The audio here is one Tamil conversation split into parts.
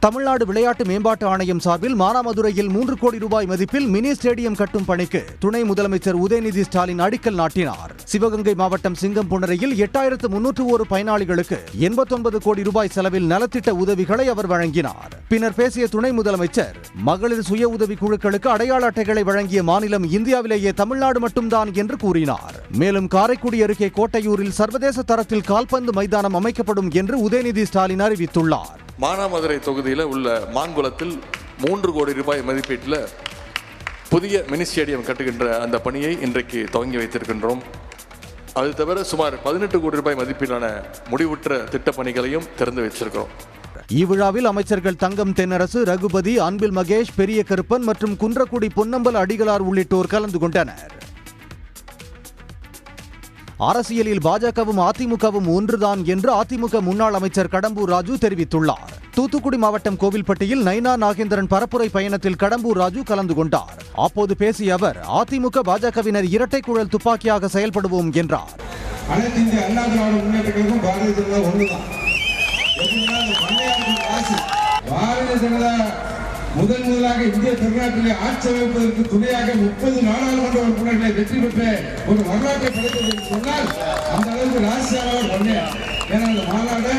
தமிழ்நாடு விளையாட்டு மேம்பாட்டு ஆணையம் சார்பில் மானாமதுரையில் 3 கோடி ரூபாய் மதிப்பில் மினி ஸ்டேடியம் கட்டும் பணிக்கு துணை முதலமைச்சர் உதயநிதி ஸ்டாலின் அடிக்கல் நாட்டினார். சிவகங்கை மாவட்டம் சிங்கம்புணரியில் 8301 பயனாளிகளுக்கு 89 கோடி ரூபாய் செலவில் நலத்திட்ட உதவிகளை அவர் வழங்கினார். பின்னர் பேசிய துணை முதலமைச்சர், மகளிர் சுய உதவி குழுக்களுக்கு அடையாள அட்டைகளை வழங்கிய மாநிலம் இந்தியாவிலேயே தமிழ்நாடு மட்டும்தான் என்று கூறினார். மேலும் காரைக்குடி அருகே கோட்டையூரில் சர்வதேச தரத்தில் கால்பந்து மைதானம் அமைக்கப்படும் என்று உதயநிதி ஸ்டாலின் அறிவித்துள்ளார். மானாமதுரை தொகுதியில் உள்ள மாங்குளத்தில் 3 கோடி ரூபாய் மதிப்பீட்டில் புதிய மினி ஸ்டேடியம் கட்டுகின்ற அந்த பணியை இன்றைக்கு துவங்கி வைத்திருக்கின்றோம். அது தவிர சுமார் 18 கோடி ரூபாய் மதிப்பிலான முடிவுற்ற திட்டப் பணிகளையும் திறந்து வச்சிருக்கிறோம். இவ்விழாவில் அமைச்சர்கள் தங்கம் தென்னரசு, ரகுபதி, அன்பில் மகேஷ், பெரிய கருப்பன் மற்றும் குன்றக்குடி பொன்னம்பல அடிகளார் உள்ளிட்டோர் கலந்து கொண்டனர். அரசியலில் பாஜகவும் அதிமுகவும் ஒன்றுதான் என்று அதிமுக முன்னாள் அமைச்சர் கடம்பூர் ராஜு தெரிவித்துள்ளார். தூத்துக்குடி மாவட்டம் கோவில்பட்டியில் நைனா நாகேந்திரன் பரப்புரை பயணத்தில் கடம்பூர் ராஜு கலந்து கொண்டார். அப்போது பேசிய அவர், அதிமுக பாஜகவினர் இரட்டை குழல் துப்பாக்கியாக செயல்படுவோம் என்றார். அனைத்து இந்திய அண்ணா திராவிட முன்னேற்ற கழகம் பாரதிய ஜனதா ஒன்றுதான். பாரதிய ஜனதா முதலாக இந்திய திருநாட்டிலே ஆட்சி அமைப்பதற்கு துணையாக 30 நாடாளுமன்ற உறுப்பினர்களை வெற்றி பெற்ற ஒரு வரலாற்றை படைத்தது என்று சொன்னால் அந்த அளவுக்கு ராசியாளர் பண்ணையார். ஏன்னா அந்த மாநாடு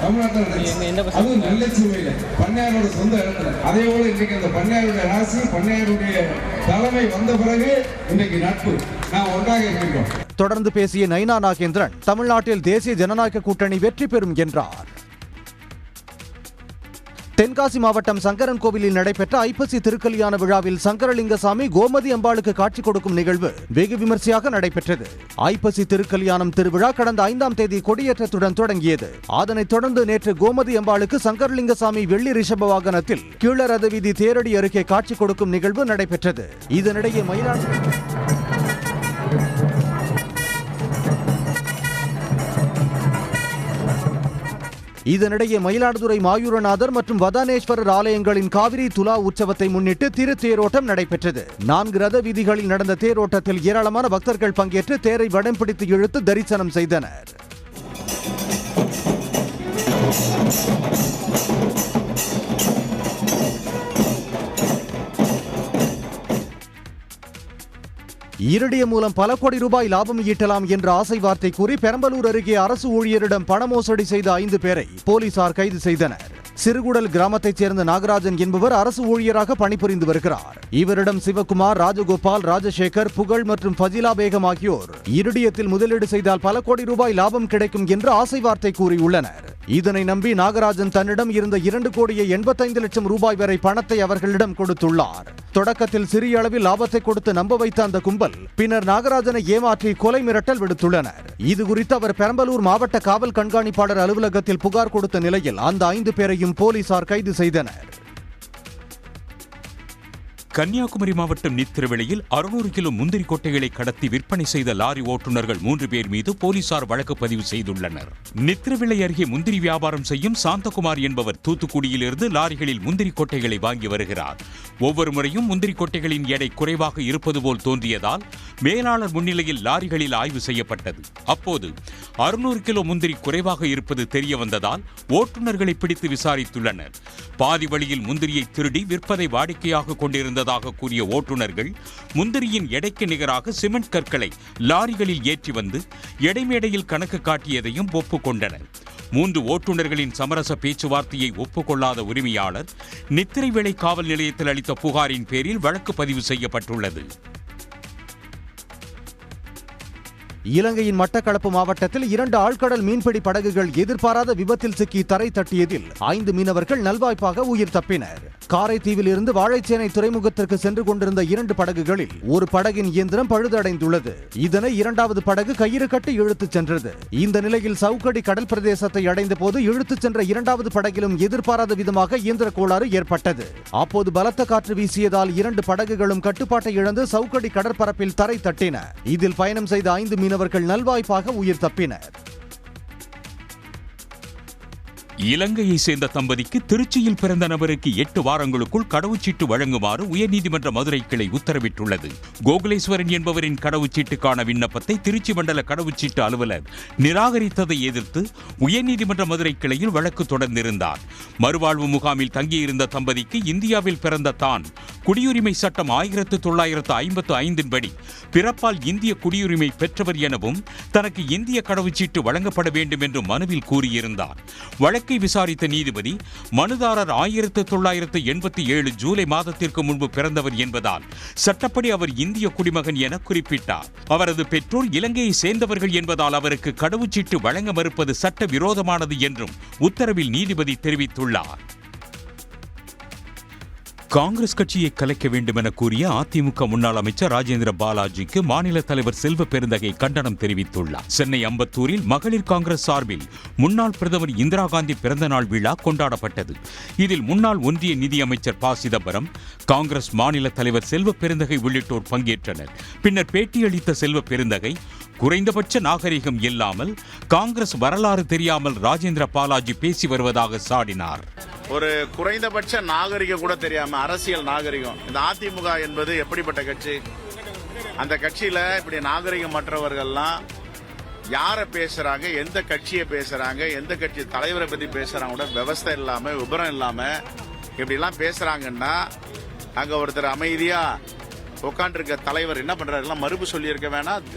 தமிழ்நாட்டில் அதுவும் நெல்லைச்சுவையில் பண்ணையாரோட சொந்த இடத்துல. அதே போல இன்றைக்கு அந்த பண்ணையாருடைய ராசி, பண்ணையாருடைய தலைமை வந்த பிறகு இன்றைக்கு நட்பு நாம் ஒன்றாக இருக்கிறோம். தொடர்ந்து பேசிய நைனா நாகேந்திரன், தமிழ்நாட்டில் தேசிய ஜனநாயக கூட்டணி வெற்றி பெறும் என்றார். தென்காசி மாவட்டம் சங்கரன் கோவிலில் நடைபெற்ற ஐப்பசி திருக்கல்யாண விழாவில் சங்கரலிங்கசாமி கோமதி அம்பாளுக்கு காட்சி கொடுக்கும் நிகழ்வு வெகு விமர்சையாக நடைபெற்றது. ஐப்பசி திருக்கல்யாணம் திருவிழா கடந்த 5ஆம் தேதி கொடியேற்றத்துடன் தொடங்கியது. அதனைத் தொடர்ந்து நேற்று கோமதி அம்பாளுக்கு சங்கரலிங்கசாமி வெள்ளி ரிஷப வாகனத்தில் கீழரத வீதி தேரடி அருகே காட்சி கொடுக்கும் நிகழ்வு நடைபெற்றது. இதனிடையே மயிலாடுதுறை மாயூரநாதர் மற்றும் வதானேஸ்வரர் ஆலயங்களின் காவிரி துலா உற்சவத்தை முன்னிட்டு திருத்தேரோட்டம் நடைபெற்றது. 4 ரத வீதிகளில் நடந்த தேரோட்டத்தில் ஏராளமான பக்தர்கள் பங்கேற்று தேரை வடம் பிடித்து இழுத்து தரிசனம் செய்தனர். ஈரடிய மூலம் பல கோடி ரூபாய் லாபம் ஈட்டலாம் என்ற ஆசை வார்த்தை கூறி பெரம்பலூர் அருகே அரசு ஊழியரிடம் பண மோசடி செய்த 5 பேரை போலீசார் கைது செய்தனர். சிறுகுடல் கிராமத்தைச் சேர்ந்த நாகராஜன் என்பவர் அரசு ஊழியராக பணிபுரிந்து வருகிறார். இவரிடம் சிவகுமார், ராஜகோபால், ராஜசேகர், புகழ் மற்றும் ஃபஜிலா பேகம் ஆகியோர் ஈரடியத்தில் முதலீடு செய்தால் பல கோடி ரூபாய் லாபம் கிடைக்கும் என்று ஆசை வார்த்தை கூறியுள்ளனர். இதனை நம்பி நாகராஜன் தன்னிடம் இருந்த 2 கோடியே 85 லட்சம் ரூபாய் வரை பணத்தை அவர்களிடம் கொடுத்துள்ளார். தொடக்கத்தில் சிறிய அளவில் லாபத்தை கொடுத்து நம்ப வைத்த அந்த கும்பல் பின்னர் நாகராஜனை ஏமாற்றி கொலை மிரட்டல் விடுத்துள்ளனர். இதுகுறித்து அவர் பெரம்பலூர் மாவட்ட காவல் கண்காணிப்பாளர் அலுவலகத்தில் புகார் கொடுத்த நிலையில் அந்த 5 பேரையும் போலீசார் கைது செய்தனர். கன்னியாகுமரி மாவட்டம் நித்திரவெளியில் 600 கிலோ முந்திரி கொட்டைகளை கடத்தி விற்பனை செய்த லாரி ஓட்டுநர்கள் 3 பேர் மீது போலீசார் வழக்கு பதிவு செய்துள்ளனர். நித்திரவெளி அருகே முந்திரி வியாபாரம் செய்யும் சாந்தகுமார் என்பவர் தூத்துக்குடியிலிருந்து லாரிகளில் முந்திரி கொட்டைகளை வாங்கி வருகிறார். ஒவ்வொரு முறையும் முந்திரி கொட்டைகளின் எடை குறைவாக இருப்பது போல் தோன்றியதால் மேலாளர் முன்னிலையில் லாரிகளில் ஆய்வு செய்யப்பட்டது. அப்போது 600 கிலோ முந்திரி குறைவாக இருப்பது தெரிய வந்ததால் ஓட்டுநர்களை பிடித்து விசாரித்துள்ளனர். பாதி வழியில் முந்திரியை திருடி விற்பதை வாடிக்கையாக கொண்டிருந்த கூறிய ஓட்டுநர்கள் முந்திரியின் எடைக்கு நிகராக சிமெண்ட் கற்களை லாரிகளில் ஏற்றி வந்து எடைமேடையில் கணக்கு காட்டியதையும் ஒப்புக்கொண்டனர். 3 ஓட்டுநர்களின் சமரச பேச்சுவார்த்தையை ஒப்புக்கொள்ளாத உரிமையாளர் நித்திரைவேளை காவல் நிலையத்தில் அளித்த புகாரின் பேரில் வழக்கு பதிவு செய்யப்பட்டுள்ளது. இலங்கையின் மட்டக்களப்பு மாவட்டத்தில் 2 ஆழ்கடல் மீன்பிடி படகுகள் எதிர்பாராத விபத்தில் சிக்கி தரை தட்டியதில் 5 மீனவர்கள் நல்வாய்ப்பாக உயிர் தப்பினர். காரைதீவில் இருந்து வாழைச்சேனை துறைமுகத்திற்கு சென்று கொண்டிருந்த 2 படகுகளில் ஒரு படகின் இயந்திரம் பழுதடைந்துள்ளது. இதனை 2வது படகு கயிறு கட்டி இழுத்துச் சென்றது. இந்த நிலையில் சவுக்கடி கடல் பிரதேசத்தை அடைந்த போது இழுத்துச் சென்ற 2வது படகிலும் எதிர்பாராத விதமாக இயந்திர கோளாறு ஏற்பட்டது. அப்போது பலத்த காற்று வீசியதால் 2 படகுகளும் கட்டுப்பாட்டை இழந்து சவுக்கடி கடற்பரப்பில் தரை தட்டின. இதில் பயணம் செய்த 5 மீனவர்கள் நல்வாய்ப்பாக உயிர் தப்பினர். இலங்கையை சேர்ந்த தம்பதிக்கு திருச்சியில் பிறந்த நபருக்கு 8 வாரங்களுக்குள் கடவுச்சீட்டு வழங்குமாறு உயர்நீதிமன்ற மதுரை கிளை உத்தரவிட்டுள்ளது. கோகுலேஸ்வரன் என்பவரின் கடவுச்சீட்டுக்கான விண்ணப்பத்தை திருச்சி மண்டல கடவுச்சீட்டு அலுவலர் நிராகரித்ததை எதிர்த்து உயர்நீதிமன்ற மதுரை கிளையில் வழக்கு தொடர்ந்திருந்தார். மறுவாழ்வு முகாமில் தங்கியிருந்த தம்பதிக்கு இந்தியாவில் பிறந்த தான் குடியுரிமை சட்டம் 1955 படி பிறப்பால் இந்திய குடியுரிமை பெற்றவர் எனவும் தனக்கு இந்திய கடவுச்சீட்டு வழங்கப்பட வேண்டும் என்று மனுவில் கூறியிருந்தார். வழக்கை விசாரித்த நீதிபதி மனுதாரர் 1987 ஜூலை மாதத்திற்கு முன்பு பிறந்தவர் என்பதால் சட்டப்படி அவர் இந்திய குடிமகன் என குறிப்பிட்டார். அவரது பெற்றோர் இலங்கையை சேர்ந்தவர்கள் என்பதால் அவருக்கு கடவுச்சீட்டு வழங்க மறுப்பது சட்ட விரோதமானது என்றும் உத்தரவில் நீதிபதி தெரிவித்துள்ளார். காங்கிரஸ் கட்சியை கலைக்க வேண்டும் என கூறிய அதிமுக முன்னாள் அமைச்சர் ராஜேந்திர பாலாஜிக்கு மாநில தலைவர் செல்வ பெருந்தகை கண்டனம் தெரிவித்துள்ளார். சென்னை அம்பத்தூரில் மகளிர் காங்கிரஸ் சார்பில் முன்னாள் பிரதமர் இந்திரா காந்தி பிறந்தநாள் விழா கொண்டாடப்பட்டது. இதில் முன்னாள் ஒன்றிய நிதியமைச்சர் ப. சிதம்பரம், காங்கிரஸ் மாநில தலைவர் செல்வ பெருந்தகை உள்ளிட்டோர் பங்கேற்றனர். பின்னர் பேட்டியளித்த செல்வ பெருந்தகை, குறைந்தபட்ச நாகரிகம் இல்லாமல் காங்கிரஸ் வரலாறு தெரியாமல் ராஜேந்திர பாலாஜி பேசி வருவதாக சாடினார். ஒரு குறைந்தபட்ச நாகரிகம் கூட தெரியாம அரசியல் நாகரிகம். இந்த அதிமுக என்பது எப்படிப்பட்ட கட்சி? அந்த கட்சியில இப்படி நாகரிகம் மற்றவர்கள்லாம் யார பேசுறாங்க, எந்த கட்சியை பேசுறாங்க, எந்த கட்சி தலைவரை பத்தி பேசுறாங்க கூட விவஸ்தை இல்லாம விபரம் இல்லாம இப்படி எல்லாம் பேசுறாங்கன்னா அங்க ஒருத்தர் அமைதியா உட்காந்துருக்க தலைவர் என்ன பண்றாரு? மறுப்பு சொல்லி இருக்க வேணாம்.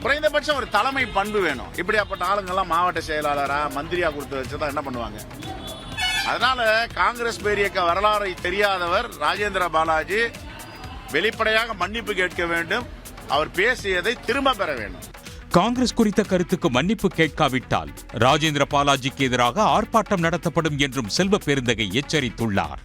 குறைந்தபட்சம் ஒரு தலைமை பண்பு வேணும். இப்படியாப்பட்ட ஆளுங்கெல்லாம் மாவட்ட செயலாளரா மந்திரியா கொடுத்து வச்சுதான் என்ன பண்ணுவாங்க? அதனால காங்கிரஸ் பேரியக்க வரலாறை தெரியாதவர் ராஜேந்திர பாலாஜி வெளிப்படையாக மன்னிப்பு கேட்க வேண்டும். அவர் பேசியதை திரும்ப பெற வேண்டும். காங்கிரஸ் குறித்த கருத்துக்கு மன்னிப்பு கேட்காவிட்டால் ராஜேந்திர பாலாஜிக்கு எதிராக ஆர்ப்பாட்டம் நடத்தப்படும் என்றும் செல்வ பெருந்தகை எச்சரித்துள்ளார்.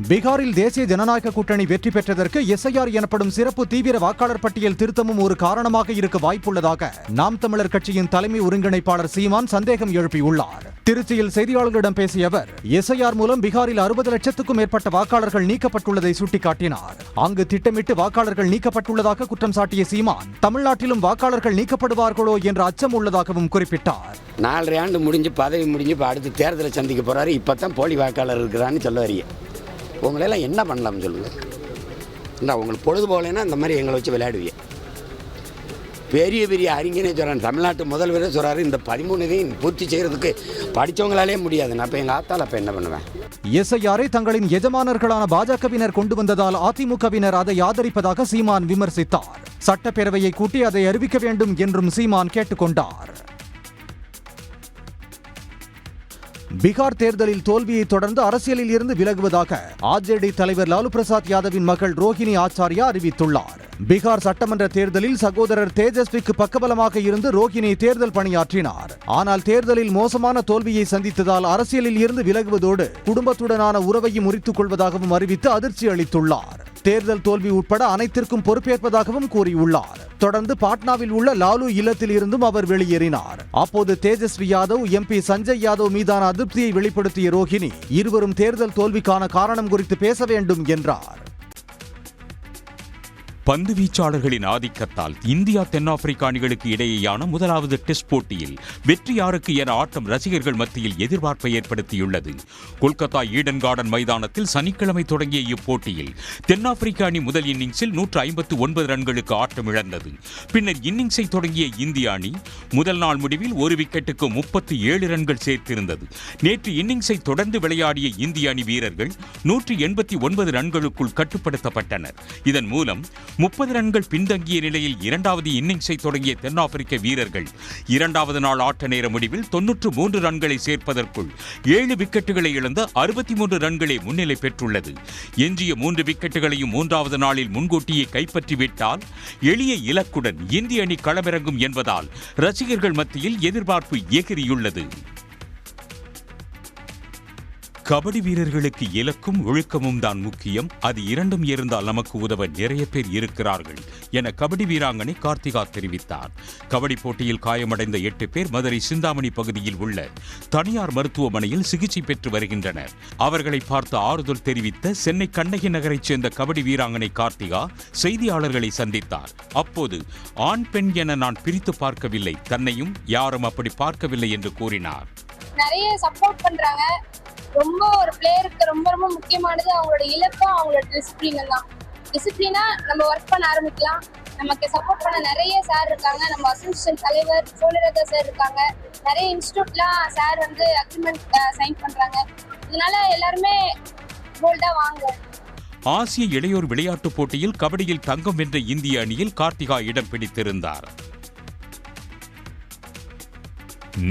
பீகாரில் தேசிய ஜனநாயக கூட்டணி வெற்றி பெற்றதற்கு எஸ்ஐஆர் எனப்படும் சிறப்பு தீவிர வாக்காளர் பட்டியல் திருத்தமும் ஒரு காரணமாக இருக்க வாய்ப்புள்ளதாக நாம் தமிழர் கட்சியின் தலைமை ஒருங்கிணைப்பாளர் சீமான் சந்தேகம் எழுப்பியுள்ளார். திருச்சியில் செய்தியாளர்களிடம் பேசிய அவர், எஸ்ஐஆர் மூலம் பீகாரில் 60 லட்சத்துக்கும் மேற்பட்ட வாக்காளர்கள் நீக்கப்பட்டுள்ளதை சுட்டிக்காட்டினார். அங்கு திட்டமிட்டு வாக்காளர்கள் நீக்கப்பட்டுள்ளதாக குற்றம் சாட்டிய சீமான், தமிழ்நாட்டிலும் வாக்காளர்கள் நீக்கப்படுவார்களோ என்ற அச்சம் உள்ளதாகவும் குறிப்பிட்டார். 4 ஆண்டு முடிஞ்சு பதவி முடிஞ்சு இப்போ அடுத்து தேர்தலை சந்திக்க போறாரு. இப்பதான் போலி வாக்காளர் இருக்கிறான்னு சொல்ல வரீங்க. உங்களெல்லாம் என்ன பண்ணலாம்னு சொல்லுங்க. இல்லை உங்களுக்கு பொழுது போகலைன்னா இந்த மாதிரி எங்களை வச்சு விளையாடுவீங்க. பெரிய பெரிய அறிஞனே சொல்கிறாங்க, தமிழ்நாட்டு முதல்வரே சொல்கிறாரு, இந்த 13 பூர்த்தி செய்கிறதுக்கு படித்தவங்களாலே முடியாது. நான் இப்போ எங்கள் ஆத்தால் அப்போ என்ன பண்ணுவேன்? எஸ்ஐஆரை தங்களின் எஜமானர்களான பாஜகவினர் கொண்டு வந்ததால் அதிமுகவினர் அதை ஆதரிப்பதாக சீமான் விமர்சித்தார். சட்டப்பேரவையை கூட்டி அதை அறிவிக்க வேண்டும் என்றும் சீமான் கேட்டுக்கொண்டார். பீகார் தேர்தலில் தோல்வியை தொடர்ந்து அரசியலில் இருந்து விலகுவதாக ஆர்ஜேடி தலைவர் லாலு பிரசாத் யாதவின் மகள் ரோஹிணி ஆச்சாரியா அறிவித்துள்ளார். பீகார் சட்டமன்ற தேர்தலில் சகோதரர் தேஜஸ்விக்கு பக்கபலமாக இருந்து ரோஹிணி தேர்தல் பணியாற்றினார். ஆனால் தேர்தலில் மோசமான தோல்வியை சந்தித்ததால் அரசியலில் இருந்து விலகுவதோடு குடும்பத்துடனான உறவையும் முறித்துக் கொள்வதாகவும் அறிவித்து அதிர்ச்சி அளித்துள்ளார். தேர்தல் தோல்வி உட்பட அனைத்திற்கும் பொறுப்பேற்பதாகவும் கூறியுள்ளார். தொடர்ந்து பாட்னாவில் உள்ள லாலு இல்லத்தில் இருந்தும் அவர் வெளியேறினார். அப்போது தேஜஸ்வி யாதவ், MP சஞ்சய் யாதவ் மீதான அதிருப்தியை வெளிப்படுத்திய ரோஹிணி, இருவரும் தேர்தல் தோல்விக்கான காரணம் குறித்து பேச வேண்டும் என்றார். பந்து வீச்சாளர்களின் ஆதிக்கத்தால் இந்தியா தென்னாப்பிரிக்கா அணிகளுக்கு இடையேயான முதலாவது டெஸ்ட் போட்டியில் வெற்றி யாருக்கு என ஆட்டம் ரசிகர்கள் மத்தியில் எதிர்பார்ப்பை ஏற்படுத்தியுள்ளது. கொல்கத்தா ஈடன் கார்டன் மைதானத்தில் சனிக்கிழமை தொடங்கிய இப்போட்டியில் தென்னாப்பிரிக்க அணி முதல் இன்னிங்ஸில் 159 ரன்களுக்கு ஆட்டம் இழந்தது. பின்னர் இன்னிங்ஸை தொடங்கிய இந்திய அணி முதல் நாள் முடிவில் ஒரு விக்கெட்டுக்கு 37 ரன்கள் சேர்த்திருந்தது. நேற்று இன்னிங்ஸை தொடர்ந்து விளையாடிய இந்திய அணி வீரர்கள் 189 ரன்களுக்குள் கட்டுப்படுத்தப்பட்டனர். இதன் மூலம் 30 ரன்கள் பின்தங்கிய நிலையில் இரண்டாவது இன்னிங்ஸை தொடங்கிய தென்னாப்பிரிக்க வீரர்கள் இரண்டாவது நாள் ஆட்ட நேர முடிவில் 93 ரன்களை சேர்ப்பதற்குள் 7 விக்கெட்டுகளை இழந்த 63 ரன்களை முன்னிலை பெற்றுள்ளது. எஞ்சிய 3 விக்கெட்டுகளையும் 3வது நாளில் முன்கூட்டியே கைப்பற்றிவிட்டால் எளிய இலக்குடன் இந்திய அணி களமிறங்கும் என்பதால் ரசிகர்கள் மத்தியில் எதிர்பார்ப்பு எகிரியுள்ளது. கபடி வீரர்களுக்கு இலக்கும் ஒழுக்கமும் தான் முக்கியம். அது இரண்டும் இருந்தால் நமக்கு உதவ நிறைய பேர் இருக்கிறார்கள் என கபடி வீராங்கனை கார்த்திகா தெரிவித்தார். கபடி போட்டியில் காயமடைந்த 8 பேர் மதுரை சிந்தாமணி பகுதியில் உள்ள தனியார் மருத்துவமனையில் சிகிச்சை பெற்று வருகின்றனர். அவர்களை பார்த்து ஆறுதல் தெரிவித்த சென்னை கண்ணகி நகரைச் சேர்ந்த கபடி வீராங்கனை கார்த்திகா செய்தியாளர்களை சந்தித்தார். அப்போது ஆண் பெண் என நான் பிரித்து பார்க்கவில்லை, தன்னையும் யாரும் அப்படி பார்க்கவில்லை என்று கூறினார். நிறைய சப்போர்ட் பண்றாங்க. ரொம்ப ஒரு பிளேயருக்கு ரொம்ப ரொம்ப முக்கியமானது அவங்களோட இலக்கும் அவங்களோட டிசிப்ளின் தான். டிசிப்ளினா நம்ம ஒர்க் பண்ண ஆரம்பிக்கலாம். நமக்கு சப்போர்ட் பண்ண நிறைய சார் இருக்காங்க. நம்ம அசோசியேஷன் தலைவர் சோழரதா சார் இருக்காங்க. நிறைய இன்ஸ்டியூட்லாம் சார் வந்து அக்ரிமெண்ட் சைன் பண்றாங்க. இதனால எல்லாருமே போல்டா வாங்க. ஆசிய இளையோர் விளையாட்டுப் போட்டியில் கபடியில் தங்கம் வென்ற இந்திய அணியில் கார்த்திகா இடம் பிடித்திருந்தார்.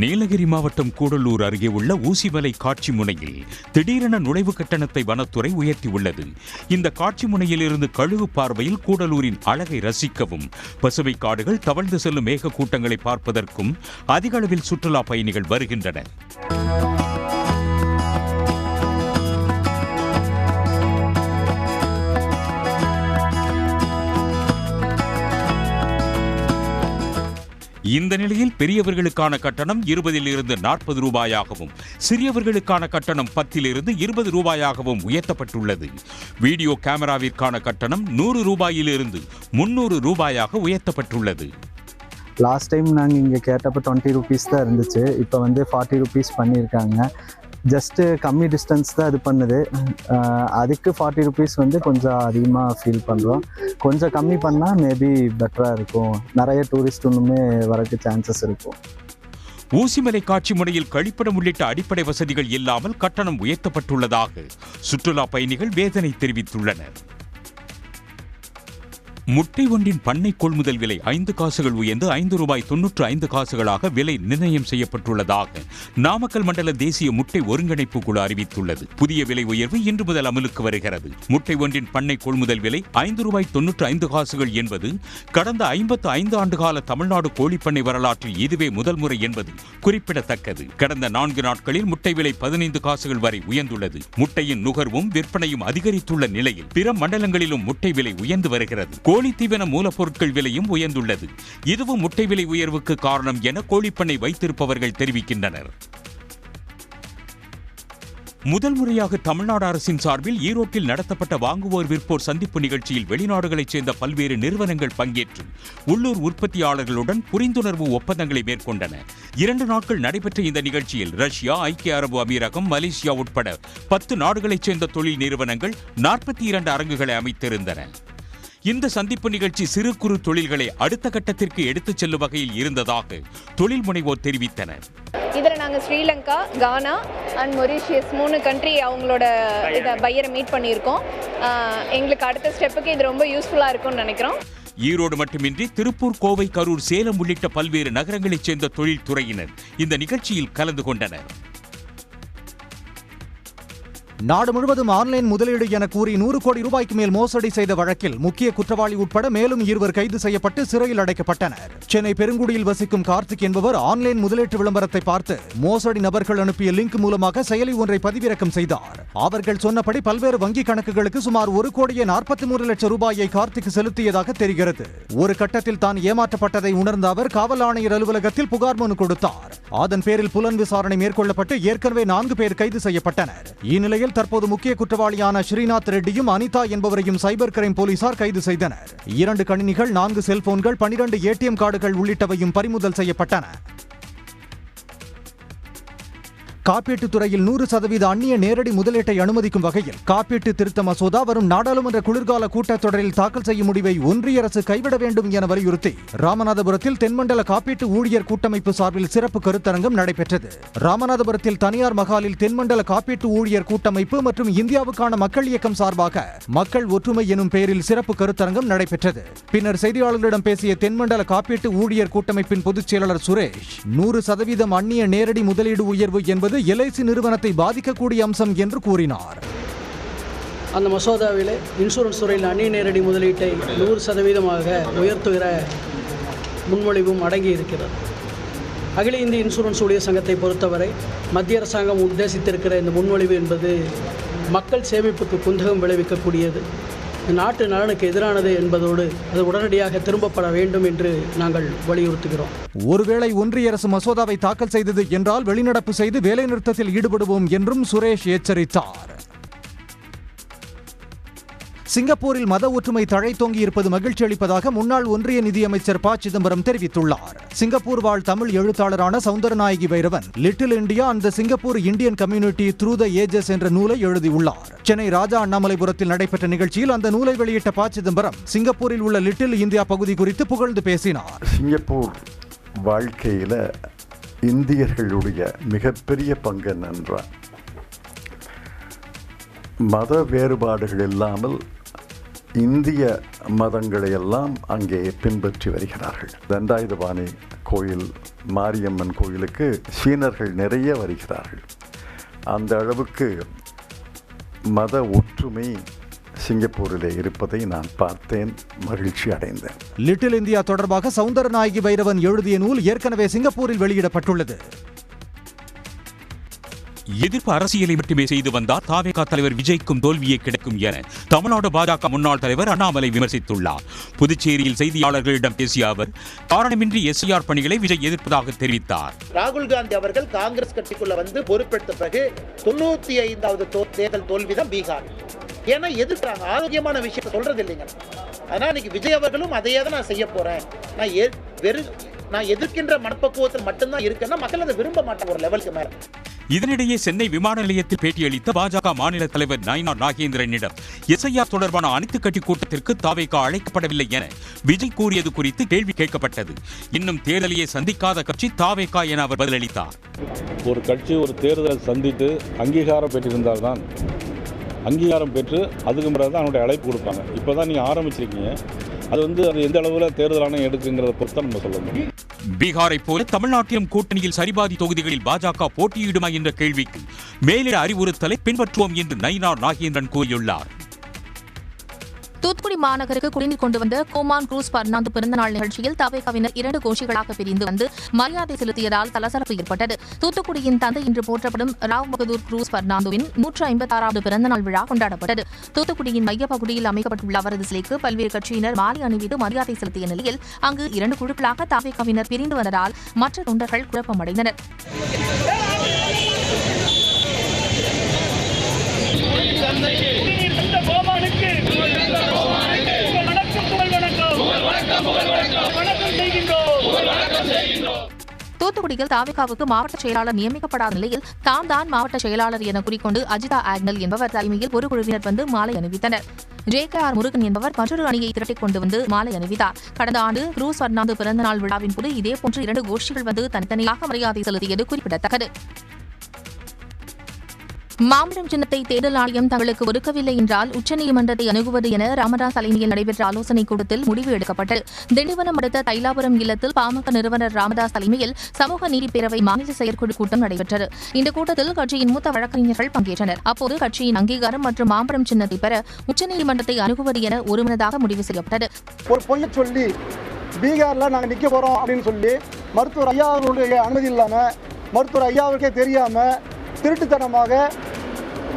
நீலகிரி மாவட்டம் கூடலூர் அருகே உள்ள ஊசிமலை காட்சி முனையில் திடீரென நுழைவு கட்டணத்தை வனத்துறை உயர்த்தியுள்ளது. இந்த காட்சி முனையில் இருந்து கழுகு பார்வையில் கூடலூரின் அழகை ரசிக்கவும், பசுமை காடுகள், தவழ்ந்து செல்லும் மேக கூட்டங்களை பார்ப்பதற்கும் அதிக அளவில் சுற்றுலா பயணிகள் வருகின்றனர். இந்த நிலையில் பெரியவர்களுக்கான கட்டணம் 20 40 ரூபாயாகவும், சிறியவர்களுக்கான கட்டணம் 10 20 ரூபாயாகவும் உயர்த்தப்பட்டுள்ளது. வீடியோ கேமராவிற்கான கட்டணம் 100 ரூபாயிலிருந்து 300 ரூபாயாக உயர்த்தப்பட்டுள்ளது. லாஸ்ட் டைம் நாங்கள் இங்கே கேட்டப்போ 20 ருபீஸ் தான் இருந்துச்சு. இப்போ 40 ருபீஸ் பண்ணியிருக்காங்க. ஜஸ்ட்டு கம்மி டிஸ்டன்ஸ் தான் இது பண்ணுது. அதுக்கு 40 ருபீஸ் கொஞ்சம் அதிகமாக ஃபீல் பண்ணுறோம். கொஞ்சம் கம்மி பண்ணால் மேபி பெட்டராக இருக்கும். நிறைய டூரிஸ்ட் இன்னுமே வரக்கு சான்சஸ் இருக்கும். ஊசிமலை காட்சி முனையில் கழிப்பிடம் உள்ளிட்ட அடிப்படை வசதிகள் இல்லாமல் கட்டணம் உயர்த்தப்பட்டுள்ளதாக சுற்றுலா பயணிகள் வேதனை தெரிவித்துள்ளனர். முட்டை ஒன்றின் பண்ணை கொள்முதல் விலை 5 காசுகள் உயர்ந்து ₹5.95 விலை நிர்ணயம் செய்யப்பட்டுள்ளதாக நாமக்கல் மண்டல தேசிய முட்டை ஒருங்கிணைப்பு குழு அறிவித்துள்ளது. புதிய விலை உயர்வு இன்று முதல் அமலுக்கு வருகிறது. முட்டை ஒன்றின் பண்ணை கொள்முதல் விலை ₹5.95 என்பது கடந்த 55 ஆண்டுகால தமிழ்நாடு கோழிப்பண்ணை வரலாற்றில் இதுவே முதல் முறை என்பது குறிப்பிடத்தக்கது. கடந்த 4 நாட்களில் முட்டை விலை 15 காசுகள் வரை உயர்ந்துள்ளது. முட்டையின் நுகர்வும் விற்பனையும் அதிகரித்துள்ள நிலையில் பிற மண்டலங்களிலும் முட்டை விலை உயர்ந்து வருகிறது. கோழி தீவன மூலப்பொருட்கள் விலையும் உயர்ந்துள்ளது. இதுவும் முட்டை விலை உயர்வுக்கு காரணம் என கோழிப்பண்ணை வைத்திருப்பவர்கள் தெரிவிக்கின்றனர். முதல் முறையாக தமிழ்நாடு அரசின் சார்பில் ஈரோட்டில் நடத்தப்பட்ட வாங்குவோர் விற்போர் சந்திப்பு நிகழ்ச்சியில் வெளிநாடுகளைச் சேர்ந்த பல்வேறு நிறுவனங்கள் பங்கேற்று உள்ளூர் உற்பத்தியாளர்களுடன் புரிந்துணர்வு ஒப்பந்தங்களை மேற்கொண்டன. 2 நாட்கள் நடைபெற்ற இந்த நிகழ்ச்சியில் ரஷ்யா, ஐக்கிய அரபு அமீரகம், மலேசியா உட்பட 10 நாடுகளைச் சேர்ந்த தொழில் நிறுவனங்கள் 42 அரங்குகளை அமைத்திருந்தன. இந்த சந்திப்பு நிகழ்ச்சி சிறு குறு தொழில்களை அடுத்த கட்டத்திற்கு எடுத்துச் செல்லும் வகையில் இருந்ததாக தொழில் முனைவோர் தெரிவித்தனர். இதில் நாங்கள் ஸ்ரீலங்கா, கானா அண்ட் மொரிஷியஸ் 3 கண்ட்ரி அவங்களோட பையரை மீட் பண்ணியிருக்கோம். எங்களுக்கு அடுத்த ஸ்டெப்புக்கு இது ரொம்ப யூஸ்ஃபுல்லாக இருக்கும்னு நினைக்கிறோம். ஈரோடு மட்டுமின்றி திருப்பூர், கோவை, கரூர், சேலம் உள்ளிட்ட பல்வேறு நகரங்களைச் சேர்ந்த தொழில்துறையினர் இந்த நிகழ்ச்சியில் கலந்து கொண்டனர். நாடு முழுவதும் ஆன்லைன் முதலீடு என கூறி 100 கோடி ரூபாய்க்கு மேல் மோசடி செய்த வழக்கில் முக்கிய குற்றவாளி உட்பட மேலும் 2 கைது செய்யப்பட்டு சிறையில் அடைக்கப்பட்டனர். சென்னை பெருங்குடியில் வசிக்கும் கார்த்திக் என்பவர் ஆன்லைன் முதலீட்டு விளம்பரத்தை பார்த்து மோசடி நபர்கள் அனுப்பிய லிங்க் மூலமாக செயலி ஒன்றை பதிவிறக்கம் செய்தார். அவர்கள் சொன்னபடி பல்வேறு வங்கி கணக்குகளுக்கு சுமார் 1,43 லட்சம் ரூபாயை கார்த்திக் செலுத்தியதாக தெரிகிறது. ஒரு கட்டத்தில் தான் ஏமாற்றப்பட்டதை உணர்ந்த அவர் காவல் ஆணையர் அலுவலகத்தில் புகார் மனு கொடுத்தார். அதன் பேரில் புலன் விசாரணை மேற்கொள்ளப்பட்டு ஏற்கனவே 4 பேர் கைது செய்யப்பட்டனர். இந்நிலையில் தற்போது முக்கிய குற்றவாளியான ஸ்ரீநாத் ரெட்டியும் அனிதா என்பவரையும் சைபர் கிரைம் போலீசார் கைது செய்தனர். 2 கணினிகள், 4 செல்போன்கள், 12 ஏடிஎம் கார்டுகள் உள்ளிட்டவையும் பறிமுதல் செய்யப்பட்டன. காப்பீட்டுத் துறையில் 100% அந்நிய நேரடி முதலீட்டை அனுமதிக்கும் வகையில் காப்பீட்டு திருத்த மசோதா வரும் நாடாளுமன்ற குளிர்கால கூட்டத்தொடரில் தாக்கல் செய்யும் முடிவை ஒன்றிய அரசு கைவிட வேண்டும் என வலியுறுத்தி ராமநாதபுரத்தில் தென்மண்டல காப்பீட்டு ஊழியர் கூட்டமைப்பு சார்பில் சிறப்பு கருத்தரங்கம் நடைபெற்றது. ராமநாதபுரத்தில் தனியார் மகாலில் தென்மண்டல காப்பீட்டு ஊழியர் கூட்டமைப்பு மற்றும் இந்தியாவுக்கான மக்கள் இயக்கம் சார்பாக மக்கள் ஒற்றுமை எனும் பெயரில் சிறப்பு கருத்தரங்கம் நடைபெற்றது. பின்னர் செய்தியாளர்களிடம் பேசிய தென்மண்டல காப்பீட்டு ஊழியர் கூட்டமைப்பின் பொதுச் செயலாளர் சுரேஷ், 100% அந்நிய நேரடி முதலீடு உயர்வு என்பது எல்ஐசி நிறுவனத்தை பாதிக்கக்கூடிய அம்சம் என்று கூறினார். அந்த மசோதாவில் இன்சூரன்ஸ் துறையில் அந்நிய நேரடி முதலீட்டை 100% உயர்த்துகிற முன்மொழிவும் அடங்கி இருக்கிறது. அகில இந்திய இன்சூரன்ஸ் ஊழியர் சங்கத்தை பொறுத்தவரை மத்திய அரசாங்கம் உத்தேசித்திருக்கிற இந்த முன்மொழிவு என்பது மக்கள் சேமிப்புக்கு குந்தகம் விளைவிக்கக்கூடியது, நாட்டு நலனுக்கு எதிரானது என்பதோடு அது உடனடியாக திரும்பப்பட வேண்டும் என்று நாங்கள் வலியுறுத்துகிறோம். ஒருவேளை ஒன்றிய அரசு மசோதாவை தாக்கல் செய்தது என்றால் வெளிநடப்பு செய்து வேலைநிறுத்தத்தில் ஈடுபடுவோம் என்றும் சுரேஷ் எச்சரித்தார். சிங்கப்பூரில் மத ஒற்றுமை தழைத்தோங்கி இருப்பது மகிழ்ச்சி அளிப்பதாக முன்னாள் ஒன்றிய நிதியமைச்சர் ப. சிதம்பரம் தெரிவித்துள்ளார். சிங்கப்பூர் வாழ் தமிழ் எழுத்தாளரான Soundaranayaki Vairavan Little India and the Singapore Indian community through the ages என்ற நூலை எழுதியுள்ளார். சென்னை ராஜா அண்ணாமலைபுரத்தில் நடைபெற்ற நிகழ்ச்சியில் அந்த நூலை வெளியிட்ட ப. சிதம்பரம் சிங்கப்பூரில் உள்ள லிட்டில் இந்தியா பகுதி குறித்து புகழ்ந்து பேசினார். சிங்கப்பூர் வாழ்க்கையில இந்தியர்களுடைய மிகப்பெரிய பங்கு என்னென்றால் மத வேறுபாடுகள் இல்லாமல் இந்திய மதங்களை எல்லாம் அங்கே பின்பற்றி வருகிறார்கள். தண்டாயுதபாணி கோயில், மாரியம்மன் கோயிலுக்கு சீனர்கள் நிறைய வருகிறார்கள். அந்த அளவுக்கு மத ஒற்றுமை சிங்கப்பூரிலே இருப்பதை நான் பார்த்தேன், மகிழ்ச்சி அடைந்தேன். லிட்டில் இந்தியா தொடர்பாக சௌந்தரநாயகி வைரவன் எழுதிய நூல் ஏற்கனவே சிங்கப்பூரில் வெளியிடப்பட்டுள்ளது. எதிர்ப்பு அரசியலை மட்டுமே செய்து வந்தார் தாவேகா தலைவர் விஜய்க்கும் தோல்வியே கிடைக்கும் என தமிழ்நாடு பாஜக முன்னாள் தலைவர் அண்ணாமலை விமர்சித்துள்ளார். புதுச்சேரியில் செய்தியாளர்களிடம் பேசிய அவர் காரணமின்றி எஸ்ஐஆர் பணிகளை விஜய் எதிர்ப்பதாக தெரிவித்தார். ராகுல் காந்தி அவர்கள் காங்கிரஸ் கட்சிக்குள்ள வந்து பொறுப்பெடுத்த பிறகு 95வது தேர்தல் தோல்விதான் பீகார். ஏன்னா எதிர்க்கிறாங்க, ஆரோக்கியமான விஷயத்தை சொல்றது இல்லைங்க. அதனால இன்னைக்கு விஜய் அவர்களும் அதையே தான் நான் செய்ய போறேன், நான் எதிர்க்கின்ற மனப்பக்குவத்தில் மட்டும்தான் இருக்கேன்னா மக்கள் அதை விரும்ப மாட்டாங்க ஒரு லெவலுக்கு மேல. இதனிடையே சென்னை விமான நிலையத்தில் பேட்டியளித்த பாஜக மாநில தலைவர் நயினார் நாகேந்திரனிடம் எஸ்ஐஆர் தொடர்பான அனைத்து கட்சி கூட்டத்திற்கு தாவேகா அழைக்கப்படவில்லை என விஜய் கூறியது குறித்து கேள்வி கேட்கப்பட்டது. இன்னும் தேர்தலையே சந்திக்காத கட்சி தாவேகா என அவர் பதிலளித்தார். ஒரு கட்சி ஒரு தேர்தலை சந்தித்து அங்கீகாரம் பெற்றிருந்தால்தான், அங்கீகாரம் பெற்று அதுக்கு பிறகு தான் அவனுடைய அழைப்பு கொடுப்பாங்க. இப்போ தான் நீங்கள் ஆரம்பிச்சிருக்கீங்க, அது எந்த அளவில் தேர்தல் ஆணையம் எடுக்குங்கிறத பொறுத்து தான் நம்ம சொல்லணும். பீகாரை போல தமிழ்நாட்டிலும் கூட்டணியில் சரிபாதி தொகுதிகளில் பாஜக போட்டியிடுமா என்ற கேள்விக்கு மேலிட அறிவுறுத்தலை பின்பற்றுவோம் என்று நயினார் நாகேந்திரன் கூறியுள்ளார். தூத்துக்குடி மாநகருக்கு குடிநீர் கொண்டு வந்த கோமான் குரூஸ் பர்னாந்து பிறந்தநாள் நிகழ்ச்சியில் தவேகாவினர் 2 கோஷ்டிகளாக பிரிந்து வந்து மரியாதை செலுத்தியதால் கலசலப்பு ஏற்பட்டது. தூத்துக்குடியின் தந்தை என்று போற்றப்படும் ராவ் பகதூர் குரூஸ் பர்னாந்துவின் 156வது பிறந்தநாள் விழா கொண்டாடப்பட்டது. தூத்துக்குடியின் மையப்பகுதியில் அமைக்கப்பட்டுள்ள அவரது சிலைக்கு பல்வேறு கட்சியினர் மாலை அணிவித்து மரியாதை செலுத்திய நிலையில் அங்கு 2 குழுக்களாக தவேகாவினர் பிரிந்து வந்ததால் மற்ற தொண்டர்கள் குழப்பமடைந்தனர். தூத்துக்குடியில் தாவேகாவுக்கு மாவட்ட செயலாளர் நியமிக்கப்படாத நிலையில் தாம் தான் மாவட்ட செயலாளர் என கூறிக்கொண்டு அஜிதா ஆக்னல் என்பவர் தலைமையில் ஒரு குழுவினர் வந்து மாலை அணிவித்தனர். JKR முருகன் என்பவர் மற்றொரு அணியை திரட்டிக் கொண்டு வந்து மாலை அணிவித்தார். கடந்த ஆண்டு குரூஸ் பர்னாந்து பிறந்தநாள் விழாவின் போது இதேபோன்று 2 கோஷ்டிகள் வந்து தனித்தனியாக மரியாதை செலுத்தியது குறிப்பிடத்தக்கது. மாம்பழம் சின்னத்தை தேர்தல் ஆணையம் தங்களுக்கு ஒதுக்கவில்லை என்றால் உச்சநீதிமன்றத்தை அணுகுவது என ராமதாஸ் தலைமையில் நடைபெற்ற ஆலோசனைக் கூட்டத்தில் முடிவு எடுக்கப்பட்டது. திண்டிவனம் அடுத்த தைலாபுரம் இல்லத்தில் பாமக நிறுவனர் ராமதாஸ் தலைமையில் சமூக நீதி பேரவை மாநில செயற்குழு கூட்டம் நடைபெற்றது. இந்த கூட்டத்தில் கட்சியின் மூத்த வழக்கறிஞர்கள் பங்கேற்றனர். அப்போது கட்சியின் அங்கீகாரம் மற்றும் மாம்பழம் சின்னத்தை பெற உச்சநீதிமன்றத்தை அணுகுவது என ஒருமனதாக முடிவு செய்யப்பட்டது. ஒரு பொண்ணு சொல்லி பீகார்ல நாங்கள் நிற்க போறோம் அப்படின்னு சொல்லி மருத்துவர் ஐயா அவர்களுடைய அனுமதி இல்லாம, மருத்துவர் ஐயாவுக்கே தெரியாம திருட்டுத்தனமாக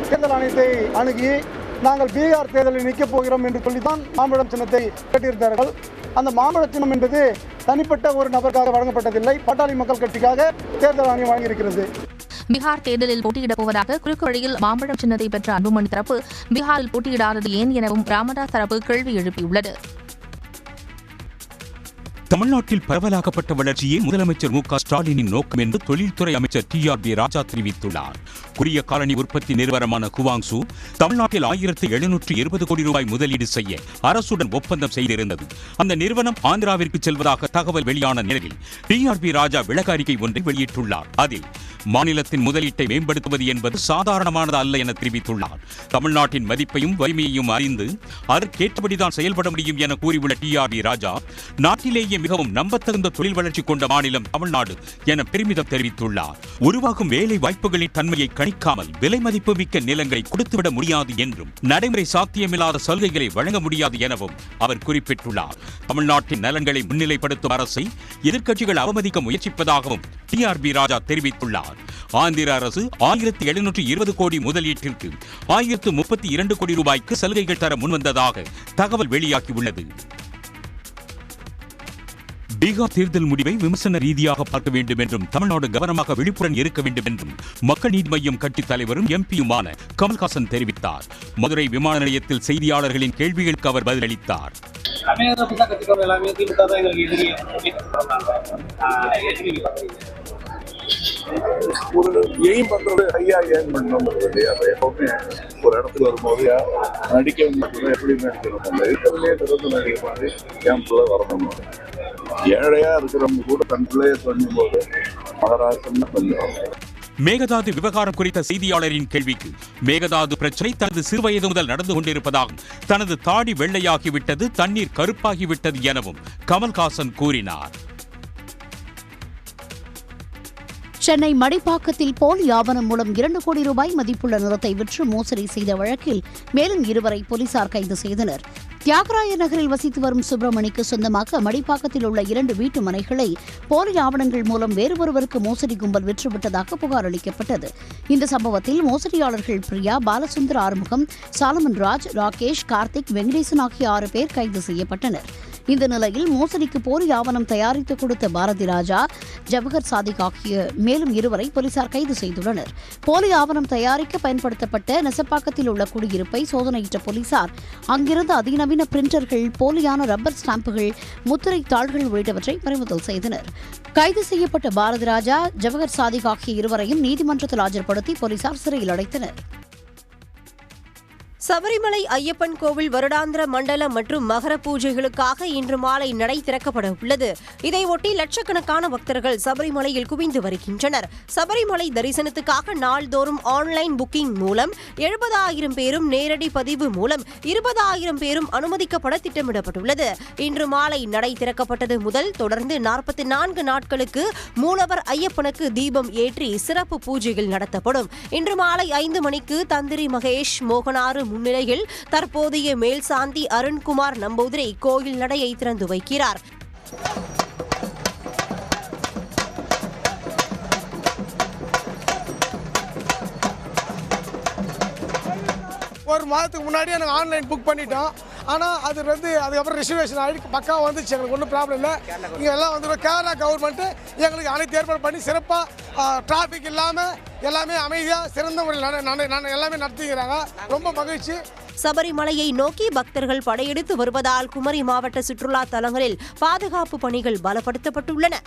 தேர்தல் ஆணையத்தை அணுகி நாங்கள் பீகார் தேர்தலில் நிற்கப் போகிறோம் என்று சொல்லித்தான் மாம்பழம் சின்னத்தை கேட்டிருந்தார்கள். அந்த மாம்பழ சின்னம் என்பது தனிப்பட்ட ஒரு நபருக்காக வழங்கப்பட்டதில்லை, பாட்டாளி மக்கள் கட்சிக்காக தேர்தல் ஆணையம் வழங்கியிருக்கிறது. பீகார் தேர்தலில் போட்டியிடப் போவதாக குறுக்கு வழியில் மாம்பழம் சின்னத்தை பெற்ற அன்புமணி தரப்பு பீகாரில் போட்டியிடாதது ஏன் எனவும் ராமதாஸ் தரப்பு கேள்வி எழுப்பியுள்ளது. தமிழ்நாட்டில் பரவலாக்கப்பட்ட வளர்ச்சியே முதலமைச்சர் மு.க. ஸ்டாலினின் நோக்கம் என்று தொழில்துறை அமைச்சர் TRB ராஜா தெரிவித்துள்ளார். குறுகிய காலனி உற்பத்தி நிறுவனமான குவாங்சு தமிழ்நாட்டில் 1720 கோடி ரூபாய் முதலீடு செய்ய அரசுடன் ஒப்பந்தம் செய்திருந்தது. அந்த நிறுவனம் ஆந்திராவிற்கு செல்வதாக தகவல் வெளியான நிலையில் TRB ராஜா விளக்க அறிக்கை ஒன்றை வெளியிட்டுள்ளார். அதில் மாநிலத்தின் முதலீட்டை மேம்படுத்துவது என்பது சாதாரணமானது அல்ல என தெரிவித்துள்ளார். தமிழ்நாட்டின் மதிப்பையும் வலிமையையும் அறிந்து அதற்கேற்றபடிதான் செயல்பட முடியும் என கூறியுள்ள TRB ராஜா நாட்டிலேயே உலகிலேயே மிகவும் நம்பத்தகுந்த தொழில் வளர்ச்சி கொண்ட மாநிலம் தமிழ்நாடு என பெருமிதம் தெரிவித்துள்ளார். உருவாகும் வேலை வாய்ப்புகளின் தன்மையை கணிக்காமல் விலை மதிப்பு மிக்க நிலங்களை கொடுத்துவிட முடியாது என்றும் நடைமுறை சாத்தியமில்லாத சலுகைகளை வழங்க முடியாது எனவும் அவர் குறிப்பிட்டுள்ளார். தமிழ்நாட்டின் நலன்களை முன்னிலைப்படுத்தும் அரசை எதிர்க்கட்சிகள் அவமதிக்க முயற்சிப்பதாகவும் TRB ராஜா தெரிவித்துள்ளார். ஆந்திர அரசு 1720 கோடி முதலீட்டிற்கு 1032 கோடி ரூபாய்க்கு சலுகைகள் தர முன்வந்ததாக தகவல் வெளியாகியுள்ளது. பீகார் தேர்தல் முடிவை விமர்சன ரீதியாக பார்க்க வேண்டும் என்றும் தமிழ்நாடு கவனமாக விழிப்புடன் இருக்க வேண்டும் என்றும் மக்கள் நீதி மய்யம் கட்சி தலைவரும் MP-யுமான கமல்ஹாசன் தெரிவித்தார். மதுரை விமான நிலையத்தில் செய்தியாளர்களின் கேள்விகளுக்கு அவர் பதிலளித்தார். ஒரு எய்ம் பண்றது ஹையா ஏர்ன் பண்ணணும் இல்லையா? எப்பவுமே ஒரு இடத்துல வரும்போது நடிக்க வேண்டிய எப்படி நடிக்கணும், அந்த இருக்கிறதுலே திறந்து நடிக்கிற மாதிரி கேம்ப்ல வரணும். ஏழையா இருக்கிறவங்க கூட தன் பிள்ளைய சொல்லும் போது மகாராஷ்டிரா கொஞ்சம். மேகதாது விவகாரம் குறித்த செய்தியாளரின் கேள்விக்கு மேகதாது பிரச்சனை தனது சிறுவயது முதல் நடந்து கொண்டிருப்பதாகவும் தனது தாடி வெள்ளையாகிவிட்டது, தண்ணீர் கருப்பாகிவிட்டது எனவும் கமல்ஹாசன் கூறினார். சென்னை மடிப்பாக்கத்தில் போலி ஆவணம் மூலம் 2 கோடி ரூபாய் மதிப்புள்ள நிலத்தை விற்று மோசடி செய்த வழக்கில் மேலும் 2 போலீசார் கைது செய்தனர். தியாகராய நகரில் வசித்து வரும் சுப்பிரமணிக்கு சொந்தமாக மடிப்பாக்கத்தில் உள்ள 2 வீட்டு மனைகளை போலி ஆவணங்கள் மூலம் வேறு ஒருவருக்கு மோசடி கும்பல் விற்றுவிட்டதாக புகார் அளிக்கப்பட்டது. இந்த சம்பவத்தில் மோசடியாளர்கள் பிரியா, பாலசுந்தர் ஆறுமுகம், சாலமன் ராஜ், ராகேஷ், கார்த்திக், வெங்கடேசன் ஆகிய 6 பேர் கைது செய்யப்பட்டனர். இந்த நிலையில் மோசடிக்கு போலி ஆவணம் தயாரித்து கொடுத்த பாரதி ராஜா, ஜவஹர் சாதிக் ஆகிய மேலும் 2 போலீசார் கைது செய்துள்ளனர். போலி ஆவணம் தயாரிக்க பயன்படுத்தப்பட்ட நெசப்பாக்கத்தில் உள்ள குடியிருப்பை சோதனையிட்ட போலீசார் அங்கிருந்த அதிநவீன பிரிண்டர்கள், போலியான ரப்பர் ஸ்டாம்புகள், முத்திரை தாள்கள் உள்ளிட்டவற்றை பறிமுதல் செய்தனர். கைது செய்யப்பட்ட பாரதி ராஜா, ஜவஹர் சாதிக் ஆகிய 2 நீதிமன்றத்தில் ஆஜர்படுத்தி போலீசார் சிறையில் அடைத்தனர். சபரிமலை ஐயப்பன் கோவில் வருடாந்திர மண்டல மற்றும் மகர பூஜைகளுக்காக இன்று மாலை நடை திறக்கப்பட உள்ளது. இதையொட்டி லட்சக்கணக்கான பக்தர்கள் சபரிமலையில் குவிந்து வருகின்றனர். சபரிமலை தரிசனத்துக்காக நாள்தோறும் ஆன்லைன் புக்கிங் மூலம் 70,000 பேரும், நேரடி பதிவு மூலம் 20,000 பேரும் அனுமதிக்கப்பட திட்டமிடப்பட்டுள்ளது. இன்று மாலை நடை திறக்கப்பட்டது முதல் தொடர்ந்து 44 நாட்களுக்கு மூலவர் ஐயப்பனுக்கு தீபம் ஏற்றி சிறப்பு பூஜைகள் நடத்தப்படும். இன்று மாலை 5 மணிக்கு தந்திரி மகேஷ் மோகனாறு முன்னிலையில் தற்போதைய மேல்சாந்தி அருண்குமார் நம்பூதிரி கோயில் நடையை திறந்து வைக்கிறார். ஒரு மாதத்துக்கு முன்னாடி எனக்கு ஆன்லைன் புக் பண்ணிட்டோம். ஆனால் அதுக்கப்புறம் ரிசர்வேஷன் ஆகிட்டு பக்காவாக வந்துச்சு. எங்களுக்கு ஒன்றும் ப்ராப்ளம் இல்லை. இங்கே எல்லாம் வந்து கேரளா கவர்மெண்ட்டு எங்களுக்கு அனைத்து ஏற்பாடு பண்ணி சிறப்பாக டிராஃபிக் இல்லாமல் எல்லாமே அமைதியாக சிறந்த முறையில் எல்லாமே நடத்திக்கிறாங்க. ரொம்ப மகிழ்ச்சி. சபரிமலையை நோக்கி பக்தர்கள் படையெடுத்து வருவதால் குமரி மாவட்ட சுற்றுலா தலங்களில் பாதுகாப்பு பணிகள் பலப்படுத்தப்பட்டுள்ளன.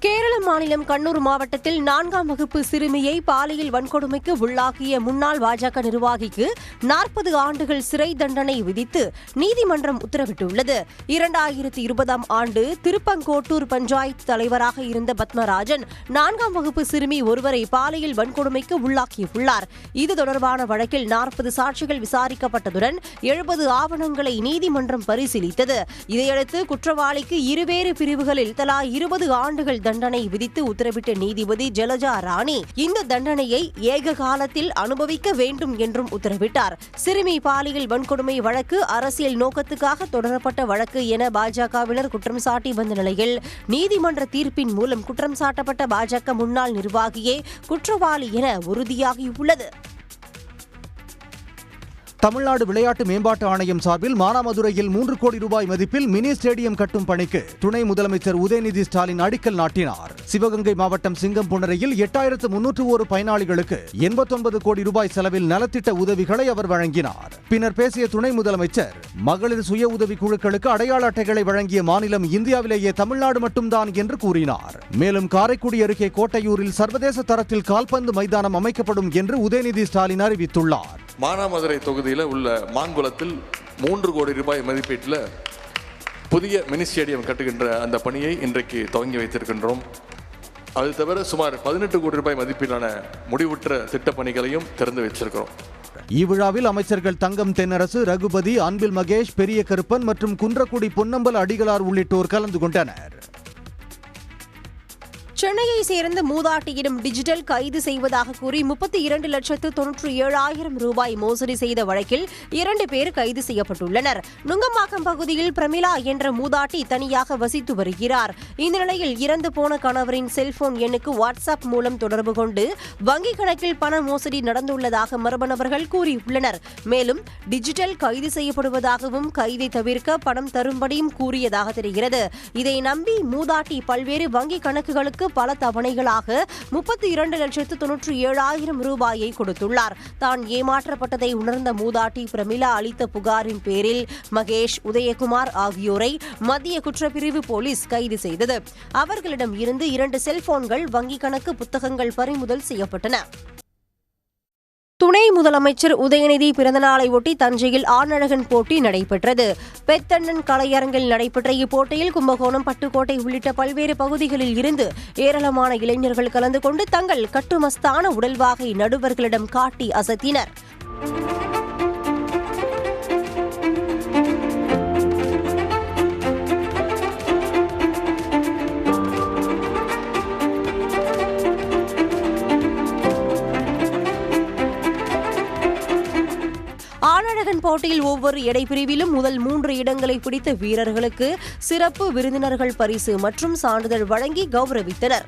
கேரள மாநிலம் கண்ணூர் மாவட்டத்தில் 4ஆம் வகுப்பு சிறுமியை பாலியல் வன்கொடுமைக்கு உள்ளாக்கிய முன்னாள் பாஜக நிர்வாகிக்கு 40 ஆண்டுகள் சிறை தண்டனை விதித்து நீதிமன்றம் உத்தரவிட்டுள்ளது. 2020ஆம் ஆண்டு திருப்பங்கோட்டூர் பஞ்சாயத்து தலைவராக இருந்த பத்மராஜன் 4ஆம் வகுப்பு சிறுமி ஒருவரை பாலியல் வன்கொடுமைக்கு உள்ளாக்கியுள்ளார். இது தொடர்பான வழக்கில் 40 சாட்சிகள் விசாரிக்கப்பட்டதுடன் 70 ஆவணங்களை நீதிமன்றம் பரிசீலித்தது. இதையடுத்து குற்றவாளிக்கு இருவேறு பிரிவுகளில் தலா 20 ஆண்டுகள் தண்டனை விதித்து உத்தரவிட்ட நீதிபதி ஜலஜா ராணி இந்த தண்டனையை ஏக காலத்தில் அனுபவிக்க வேண்டும் என்றும் உத்தரவிட்டார். சிறுமி பாலியல் வன்கொடுமை வழக்கு அரசியல் நோக்கத்துக்காக தொடரப்பட்ட வழக்கு என பாஜகவினர் குற்றம் சாட்டி வந்த நிலையில் நீதிமன்ற தீர்ப்பின் மூலம் குற்றம் சாட்டப்பட்ட பாஜக முன்னாள் நிர்வாகியே குற்றவாளி என உறுதியாகியுள்ளது. தமிழ்நாடு விளையாட்டு மேம்பாட்டு ஆணையம் சார்பில் மானாமதுரையில் 3 கோடி ரூபாய் மதிப்பில் மினி ஸ்டேடியம் கட்டும் பணிக்கு துணை முதலமைச்சர் உதயநிதி ஸ்டாலின் அடிக்கல் நாட்டினார். சிவகங்கை மாவட்டம் சிங்கம்புணரியில் 8301 பயனாளிகளுக்கு 89 கோடி ரூபாய் செலவில் நலத்திட்ட உதவிகளை அவர் வழங்கினார். பின்னர் பேசிய துணை முதலமைச்சர் மகளிர் சுய உதவி குழுக்களுக்கு அடையாள அட்டைகளை வழங்கிய மாநிலம் இந்தியாவிலேயே தமிழ்நாடு மட்டும்தான் என்று கூறினார். மேலும் காரைக்குடி அருகே கோட்டையூரில் சர்வதேச தரத்தில் கால்பந்து மைதானம் அமைக்கப்படும் என்று உதயநிதி ஸ்டாலின் அறிவித்துள்ளார். மானாமதுரை தொகுதியில் உள்ள மாங்குளத்தில் 3 கோடி ரூபாய் மதிப்பீட்டில் புதிய மினி ஸ்டேடியம் கட்டுகின்ற அந்த பணியை இன்றைக்கு துவங்கி வைத்திருக்கின்றோம். அது தவிர சுமார் 18 கோடி ரூபாய் மதிப்பீடான முடிவுற்ற திட்டப்பணிகளையும் திறந்து வச்சிருக்கிறோம். இவ்விழாவில் அமைச்சர்கள் தங்கம் தென்னரசு, ரகுபதி, அன்பில் மகேஷ், பெரிய கருப்பன் மற்றும் குன்றக்குடி பொன்னம்பல அடிகளார் உள்ளிட்டோர் கலந்து கொண்டனர். சென்னையை சேர்ந்த மூதாட்டியிடம் டிஜிட்டல் கைது செய்வதாக கூறி 32,97,000 ரூபாய் மோசடி செய்த வழக்கில் 2 பேர் கைது செய்யப்பட்டுள்ளனர். நுங்கம்பாக்கம் பகுதியில் பிரமிளா என்ற மூதாட்டி தனியாக வசித்து வருகிறார். இந்த நிலையில் இறந்து போன கணவரின் செல்போன் எண்ணுக்கு வாட்ஸ்அப் மூலம் தொடர்பு கொண்டு வங்கிக் கணக்கில் பண மோசடி நடந்துள்ளதாக மர்ம நபர்கள் கூறியுள்ளனர். மேலும் டிஜிட்டல் கைது செய்யப்படுவதாகவும் கைதை தவிர்க்க பணம் தரும்படியும் கூறியதாக தெரிகிறது. இதை நம்பி மூதாட்டி பல்வேறு வங்கிக் கணக்குகளுக்கு பல தவணைகளாக 32,97,000 ரூபாயை கொடுத்துள்ளார். தான் ஏமாற்றப்பட்டதை உணர்ந்த மூதாட்டி பிரமிளா அளித்த புகாரின் பேரில் மகேஷ், உதயகுமார் ஆகியோரை மத்திய குற்றப்பிரிவு போலீஸ் கைது செய்தது. அவர்களிடம் இருந்து 2 செல்போன்கள், வங்கிக் கணக்கு புத்தகங்கள் பறிமுதல் செய்யப்பட்டன. துணை முதலமைச்சர் உதயநிதி பிறந்தநாளை ஒட்டி தஞ்சையில் ஆணழகன் போட்டி நடைபெற்றது. பெத்தண்ணன் கலையரங்கில் நடைபெற்ற இப்போட்டியில் கும்பகோணம், பட்டுக்கோட்டை உள்ளிட்ட பல்வேறு பகுதிகளில் இருந்து ஏராளமான இளைஞர்கள் கலந்து கொண்டு தங்கள் கட்டுமஸ்தான உடல்வாகை நடுவர்களிடம் காட்டி அசத்தினர். ஆணழகன் போட்டியில் ஒவ்வொரு எடைப்பிரிவிலும் முதல் 3 இடங்களை பிடித்த வீரர்களுக்கு சிறப்பு விருந்தினர்கள் பரிசு மற்றும் சான்றிதழ் வழங்கி கௌரவித்தனர்.